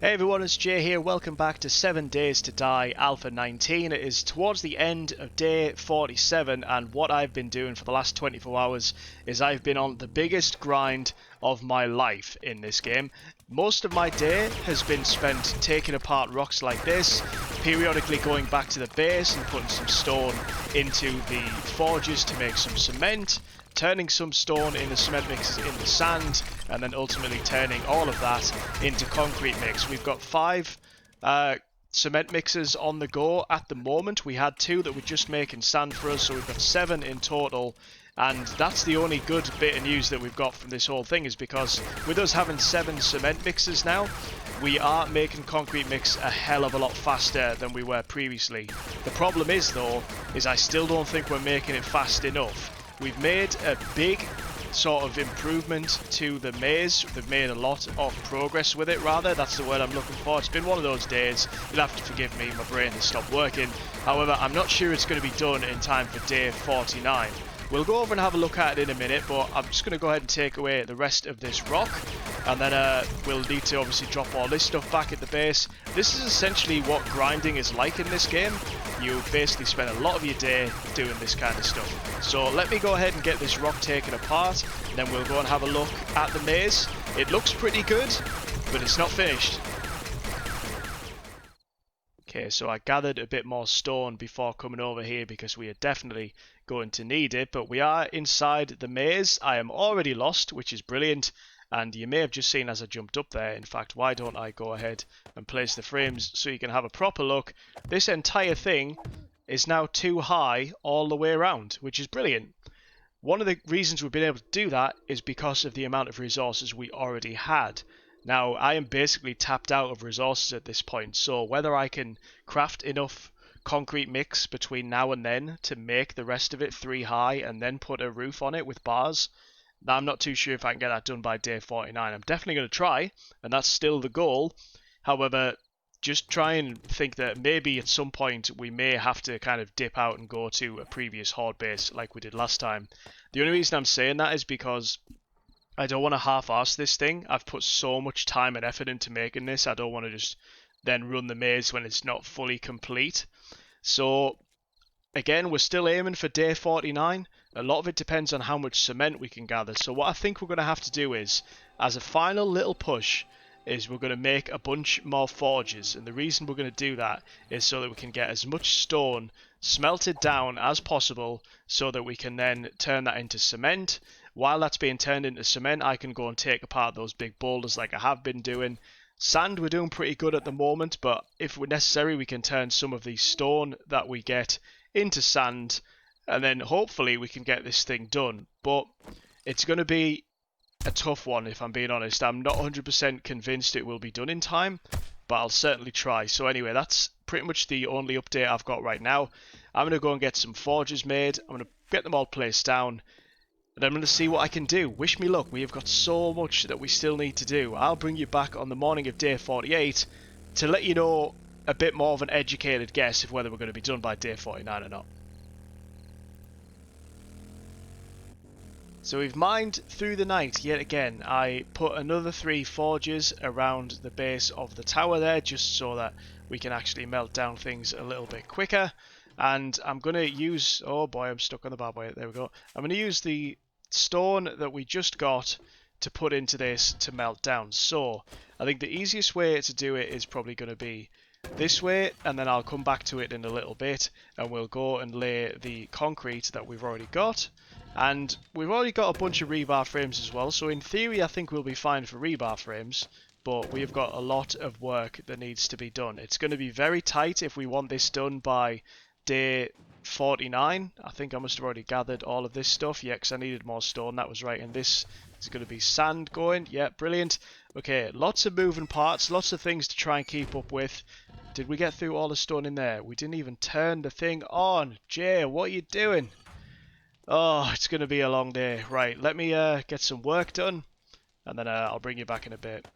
Hey everyone, it's Jay here. Welcome back to 7 Days to Die Alpha 19. It is towards the end of day 47, and what I've been doing for the last 24 hours is I've been on the biggest grind of my life in this game. Most of my day has been spent taking apart rocks like this, periodically going back to the base and putting some stone into the forges to make some cement, turning some stone in the cement mixes into sand, and then ultimately turning all of that into concrete mix. We've got 5 cement mixers on the go at the moment. We had 2 that were just making sand for us, so we've got 7 in total. And that's the only good bit of news that we've got from this whole thing, is because with us having 7 cement mixers now, we are making concrete mix a hell of a lot faster than we were previously. The problem is though, is I still don't think we're making it fast enough. We've made a big sort of improvement to the maze. They've made a lot of progress with it, rather. That's the word I'm looking for. It's been one of those days. You'll have to forgive me, my brain has stopped working. However, I'm not sure it's going to be done in time for day 49. We'll go over and have a look at it in a minute, but I'm just going to go ahead and take away the rest of this rock, and then we'll need to obviously drop all this stuff back at the base. This is essentially what grinding is like in this game. You basically spend a lot of your day doing this kind of stuff. So let me go ahead and get this rock taken apart, and then we'll go and have a look at the maze. It looks pretty good, but it's not finished. Okay, so I gathered a bit more stone before coming over here because we are definitely going to need it, but we are inside the maze. I am already lost, which is brilliant, and you may have just seen as I jumped up there. In fact, why don't I go ahead and place the frames so you can have a proper look. This entire thing is now too high all the way around, which is brilliant. One of the reasons we've been able to do that is because of the amount of resources we already had. Now, I am basically tapped out of resources at this point, so whether I can craft enough concrete mix between now and then to make the rest of it 3 high and then put a roof on it with bars, I'm not too sure if I can get that done by day 49. I'm definitely going to try, and that's still the goal. However, just try and think that maybe at some point we may have to kind of dip out and go to a previous Horde base like we did last time. The only reason I'm saying that is because I don't want to half-arse this thing. I've put so much time and effort into making this. I don't want to just then run the maze when it's not fully complete. So, again, we're still aiming for day 49. A lot of it depends on how much cement we can gather. So what I think we're going to have to do is, as a final little push, is we're going to make a bunch more forges. And the reason we're going to do that is so that we can get as much stone smelted down as possible so that we can then turn that into cement. While that's being turned into cement, I can go and take apart those big boulders like I have been doing. Sand we're doing pretty good at the moment, but if necessary we can turn some of the stone that we get into sand, and then hopefully we can get this thing done. But it's going to be a tough one, if I'm being honest. I'm not 100% convinced it will be done in time, but I'll certainly try. So anyway, that's pretty much the only update I've got right now. I'm going to go and get some forges made. I'm going to get them all placed down, and I'm going to see what I can do. Wish me luck. We have got so much that we still need to do. I'll bring you back on the morning of day 48 to let you know a bit more of an educated guess of whether we're going to be done by day 49 or not. So we've mined through the night yet again. I put another 3 forges around the base of the tower there, just so that we can actually melt down things a little bit quicker. And I'm going to use... oh boy, I'm stuck on the bad way. There we go. I'm going to use the stone that we just got to put into this to melt down. So I think the easiest way to do it is probably going to be this way, and then I'll come back to it in a little bit, and we'll go and lay the concrete that we've already got. And we've already got a bunch of rebar frames as well, so in theory I think we'll be fine for rebar frames, but we've got a lot of work that needs to be done. It's going to be very tight if we want this done by day 49. I think I must have already gathered all of this stuff. Yeah, because I needed more stone. That was right. And this is going to be sand going. Yeah, brilliant. Okay, lots of moving parts, lots of things to try and keep up with. Did we get through all the stone in there? We didn't even turn the thing on. Jay, what are you doing? Oh, it's going to be a long day. Right, let me get some work done, and then I'll bring you back in a bit.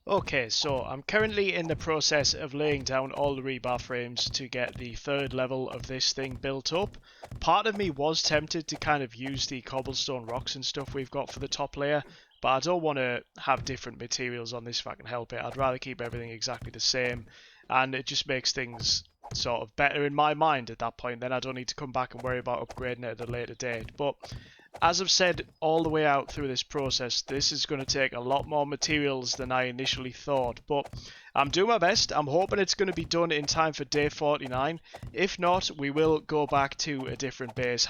Okay, so I'm currently in the process of laying down all the rebar frames to get the 3rd level of this thing built up. Part of me was tempted to kind of use the cobblestone rocks and stuff we've got for the top layer, but I don't want to have different materials on this if I can help it. I'd rather keep everything exactly the same, and it just makes things sort of better in my mind at that point. Then I don't need to come back and worry about upgrading it at a later date. But as I've said all the way out through this process, this is going to take a lot more materials than I initially thought, but I'm doing my best. I'm hoping it's going to be done in time for day 49. If not, we will go back to a different base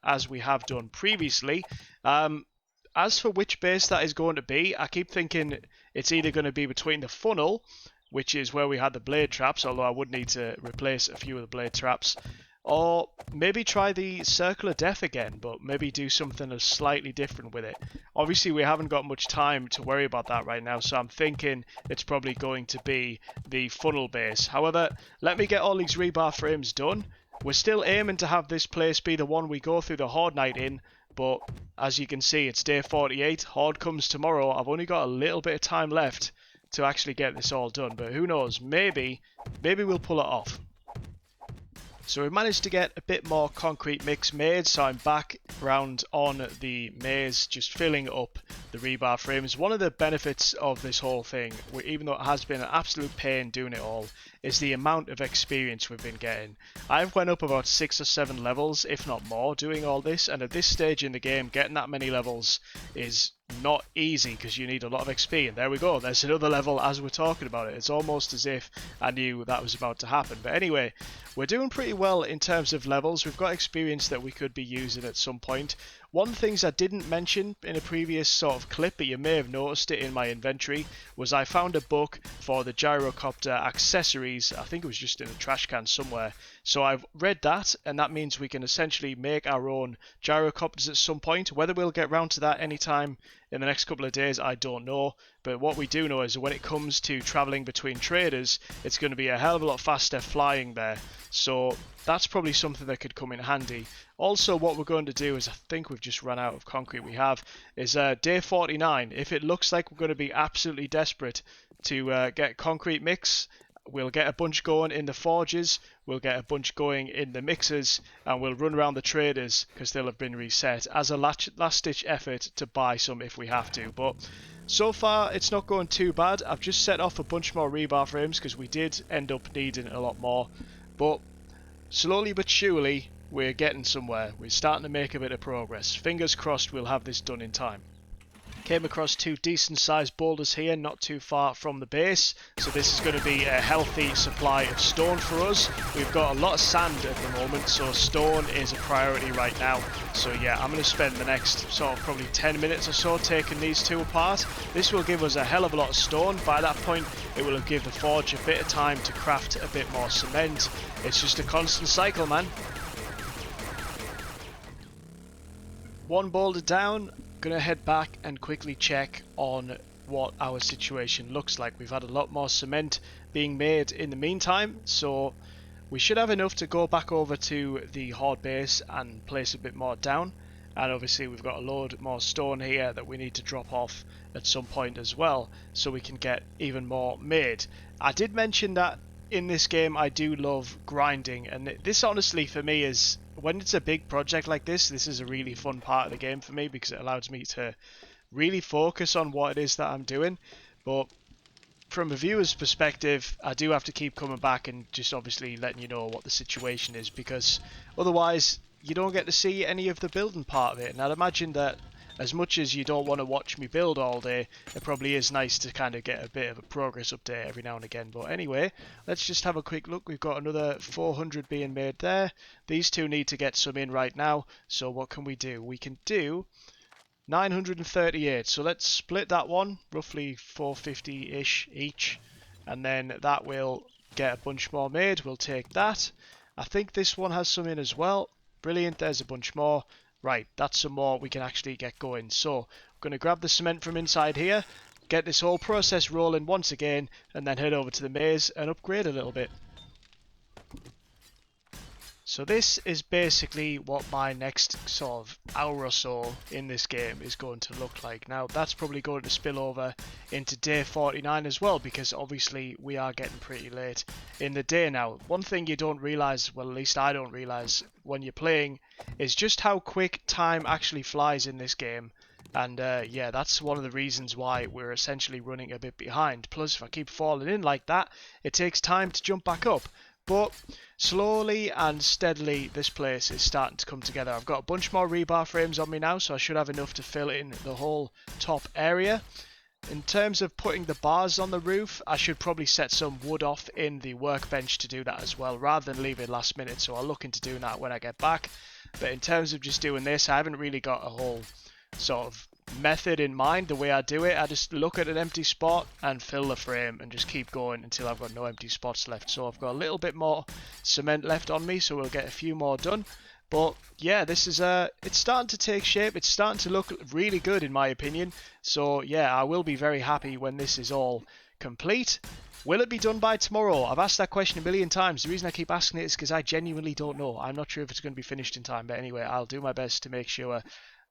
as we have done previously. As for which base that is going to be, I keep thinking it's either going to be between the funnel, which is where we had the blade traps, although I would need to replace a few of the blade traps, or maybe try the Circle of Death again, but maybe do something slightly different with it. Obviously, we haven't got much time to worry about that right now, so I'm thinking it's probably going to be the funnel base. However, let me get all these rebar frames done. We're still aiming to have this place be the one we go through the Horde night in, but as you can see, it's day 48. Horde comes tomorrow. I've only got a little bit of time left to actually get this all done, but who knows, maybe we'll pull it off. So we've managed to get a bit more concrete mix made, so I'm back round on the maze, just filling up the rebar frames. One of the benefits of this whole thing, even though it has been an absolute pain doing it all, is the amount of experience we've been getting. I've went up about 6 or 7 levels, if not more, doing all this, and at this stage in the game, getting that many levels is not easy because you need a lot of XP. And there we go, there's another level as we're talking about it. It's almost as if I knew that was about to happen. But anyway, we're doing pretty well in terms of levels. We've got experience that we could be using at some point. One of the things I didn't mention in a previous sort of clip, but you may have noticed it in my inventory, was I found a book for the gyrocopter accessories. I think it was just in a trash can somewhere. So I've read that, and that means we can essentially make our own gyrocopters at some point. Whether we'll get round to that anytime in the next couple of days, I don't know. But what we do know is when it comes to traveling between traders, it's going to be a hell of a lot faster flying there. So that's probably something that could come in handy. Also, what we're going to do is, I think we've just run out of concrete we have, is day 49. If it looks like we're going to be absolutely desperate to get concrete mix, we'll get a bunch going in the forges, we'll get a bunch going in the mixers, and we'll run around the traders because they'll have been reset as a last-ditch effort to buy some if we have to. But so far, it's not going too bad. I've just set off a bunch more rebar frames because we did end up needing a lot more. But slowly but surely, we're getting somewhere. We're starting to make a bit of progress. Fingers crossed we'll have this done in time. Came across 2 decent sized boulders here, not too far from the base, so this is going to be a healthy supply of stone for us. We've got a lot of sand at the moment, so stone is a priority right now. So yeah, I'm going to spend the next sort of probably 10 minutes or so taking these 2 apart. This will give us a hell of a lot of stone. By that point, it will give the forge a bit of time to craft a bit more cement. It's just a constant cycle, man. 1 boulder down. Gonna head back and quickly check on what our situation looks like. We've had a lot more cement being made in the meantime, so we should have enough to go back over to the Horde base and place a bit more down. And obviously we've got a load more stone here that we need to drop off at some point as well, so we can get even more made. I did mention that in this game I do love grinding, and this honestly for me is, when it's a big project like this is a really fun part of the game for me because it allows me to really focus on what it is that I'm doing. But from a viewer's perspective, I do have to keep coming back and just obviously letting you know what the situation is, because otherwise you don't get to see any of the building part of it. And I'd imagine that as much as you don't want to watch me build all day, it probably is nice to kind of get a bit of a progress update every now and again. But anyway, let's just have a quick look. We've got another 400 being made there. These 2 need to get some in right now. So what can we do? We can do 938. So let's split that one, roughly 450-ish each. And then that will get a bunch more made. We'll take that. I think this one has some in as well. Brilliant, there's a bunch more. Right, that's some more we can actually get going. So I'm going to grab the cement from inside here, get this whole process rolling once again, and then head over to the maze and upgrade a little bit. So this is basically what my next sort of hour or so in this game is going to look like. Now that's probably going to spill over into day 49 as well, because obviously we are getting pretty late in the day now. One thing you don't realise, well at least I don't realise when you're playing, is just how quick time actually flies in this game. And yeah, that's one of the reasons why we're essentially running a bit behind. Plus, if I keep falling in like that, it takes time to jump back up. But slowly and steadily, this place is starting to come together. I've got a bunch more rebar frames on me now, so I should have enough to fill in the whole top area. In terms of putting the bars on the roof, I should probably set some wood off in the workbench to do that as well, rather than leave it last minute, so I'll look into doing that when I get back. But in terms of just doing this, I haven't really got a whole sort of method in mind. The way I do it, I just look at an empty spot and fill the frame and just keep going until I've got no empty spots left. So I've got a little bit more cement left on me, so we'll get a few more done. But yeah, this is it's starting to take shape. It's starting to look really good in my opinion. So yeah, I will be very happy when this is all complete. Will it be done by tomorrow? I've asked that question a million times. The reason I keep asking it is because I genuinely don't know. I'm not sure if it's going to be finished in time, but anyway, I'll do my best to make sure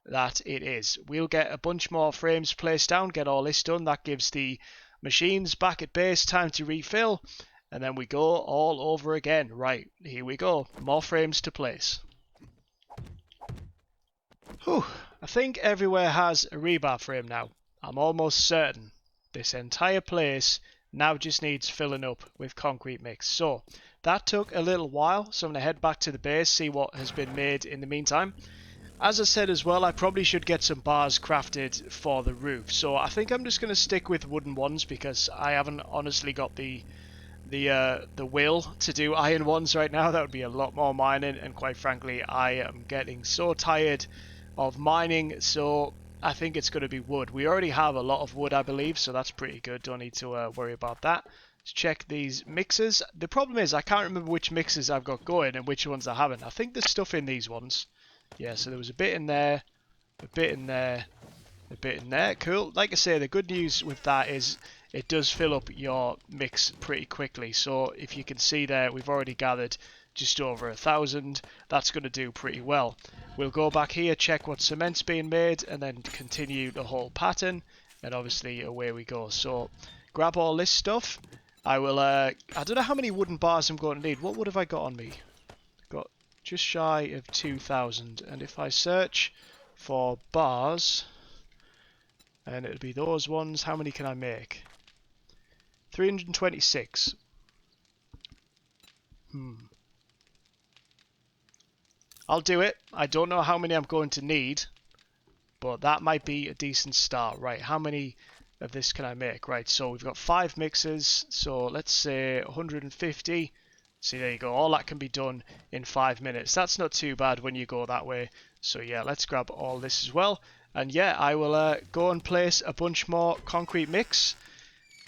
that it is. We'll get a bunch more frames placed down, get all this done. That gives the machines back at base time to refill, and then we go all over again. Right, here we go. More frames to place. Whew, I think everywhere has a rebar frame now. I'm almost certain. This entire place now just needs filling up with concrete mix. So that took a little while, so I'm going to head back to the base, see what has been made in the meantime. As I said as well, I probably should get some bars crafted for the roof. So I think I'm just going to stick with wooden ones because I haven't honestly got the will to do iron ones right now. That would be a lot more mining, and quite frankly, I am getting so tired of mining, so I think it's going to be wood. We already have a lot of wood, I believe, so that's pretty good. Don't need to worry about that. Let's check these mixers. The problem is I can't remember which mixers I've got going and which ones I haven't. I think there's stuff in these ones. Yeah, so there was a bit in there, a bit in there, a bit in there. Cool. Like I say, the good news with that is it does fill up your mix pretty quickly. So if you can see there, we've already gathered just over 1,000. That's going to do pretty well. We'll go back here, check what cement's being made, and then continue the whole pattern. And obviously away we go. So grab all this stuff. I will. I don't know how many wooden bars I'm going to need. What wood have I got on me? Got just shy of 2,000. And if I search for bars, and it'll be those ones. How many can I make? 326. I'll do it. I don't know how many I'm going to need, but that might be a decent start. Right, how many of this can I make? Right, so we've got 5 mixes, so let's say 150. See, there you go. All that can be done in 5 minutes. That's not too bad when you go that way. So yeah, let's grab all this as well. And yeah, I will go and place a bunch more concrete mix.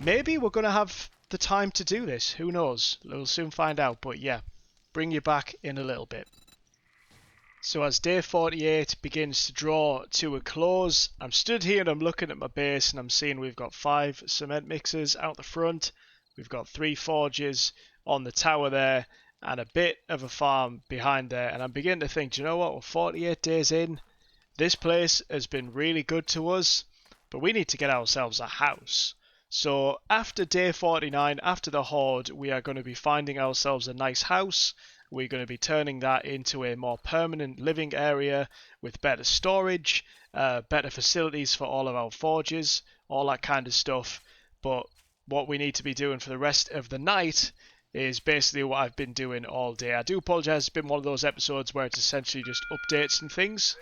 Maybe we're going to have the time to do this. Who knows? We'll soon find out. But yeah, bring you back in a little bit. So as day 48 begins to draw to a close, I'm stood here and I'm looking at my base and I'm seeing we've got 5 cement mixers out the front. We've got 3 forges on the tower there and a bit of a farm behind there. And I'm beginning to think, do you know what? We're 48 days in. This place has been really good to us, but we need to get ourselves a house. So after day 49, after the Horde, we are going to be finding ourselves a nice house. We're going to be turning that into a more permanent living area with better storage, better facilities for all of our forges, all that kind of stuff. But what we need to be doing for the rest of the night is basically what I've been doing all day. I do apologise, it's been one of those episodes where it's essentially just updates and things.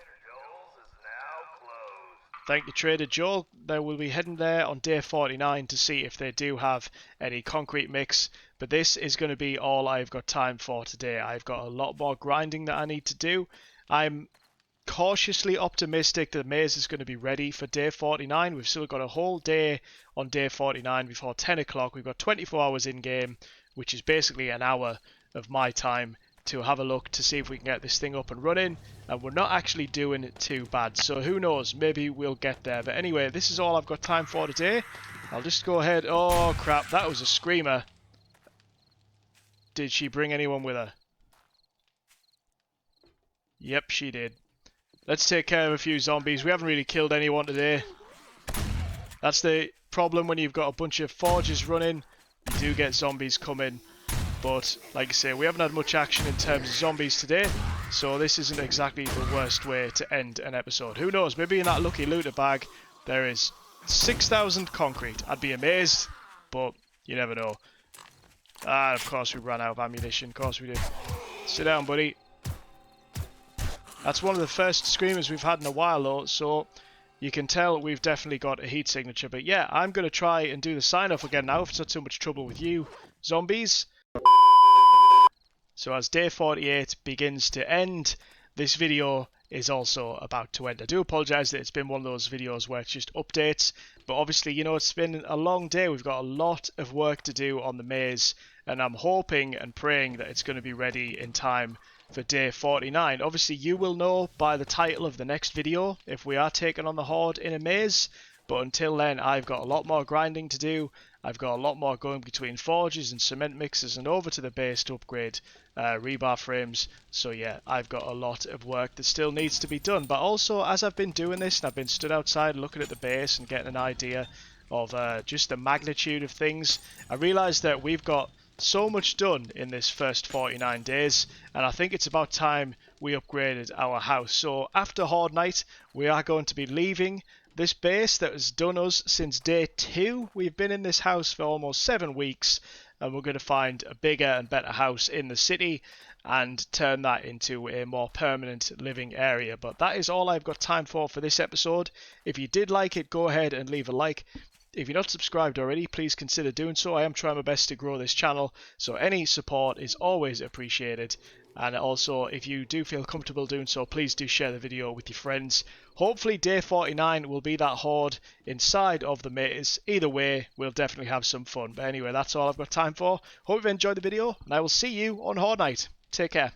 Thank you, Trader Joel. Then we'll be heading there on day 49 to see if they do have any concrete mix. But this is going to be all I've got time for today. I've got a lot more grinding that I need to do. I'm cautiously optimistic that the maze is going to be ready for day 49. We've still got a whole day on day 49 before 10 o'clock. We've got 24 hours in game, which is basically an hour of my time to have a look to see if we can get this thing up and running, and we're not actually doing it too bad, so who knows, maybe we'll get there. But anyway, this is all I've got time for today. I'll just go ahead. Oh crap, that was a screamer. Did she bring anyone with her? Yep, she did. Let's take care of a few zombies. We haven't really killed anyone today. That's the problem when you've got a bunch of forges running. You do get zombies coming. But like I say, we haven't had much action in terms of zombies today, so this isn't exactly the worst way to end an episode. Who knows, maybe in that lucky looter bag there is 6,000 concrete. I'd be amazed, but you never know. Ah, of course we ran out of ammunition, of course we did. Sit down, buddy. That's one of the first screamers we've had in a while though, so you can tell we've definitely got a heat signature. But yeah, I'm going to try and do the sign off again now if it's not too much trouble with you zombies. So as day 48 begins to end, this video is also about to end. I do apologise that it's been one of those videos where it's just updates, but obviously, you know, it's been a long day. We've got a lot of work to do on the maze, and I'm hoping and praying that it's going to be ready in time for day 49. Obviously, you will know by the title of the next video if we are taking on the Horde in a maze, but until then, I've got a lot more grinding to do. I've got a lot more going between forges and cement mixers and over to the base to upgrade rebar frames. So yeah, I've got a lot of work that still needs to be done. But also, as I've been doing this and I've been stood outside looking at the base and getting an idea of just the magnitude of things, I realised that we've got so much done in this first 49 days, and I think it's about time we upgraded our house. So after Horde Night, we are going to be leaving this base that has done us since day 2. We've been in this house for almost 7 weeks, and we're going to find a bigger and better house in the city and turn that into a more permanent living area. But that is all I've got time for this episode. If you did like it, go ahead and leave a like. If you're not subscribed already, please consider doing so. I am trying my best to grow this channel, so any support is always appreciated. And also, if you do feel comfortable doing so, please do share the video with your friends. Hopefully day 49 will be that Horde inside of the maze. Either way, we'll definitely have some fun. But anyway, that's all I've got time for. Hope you've enjoyed the video, and I will see you on Horde Night. Take care.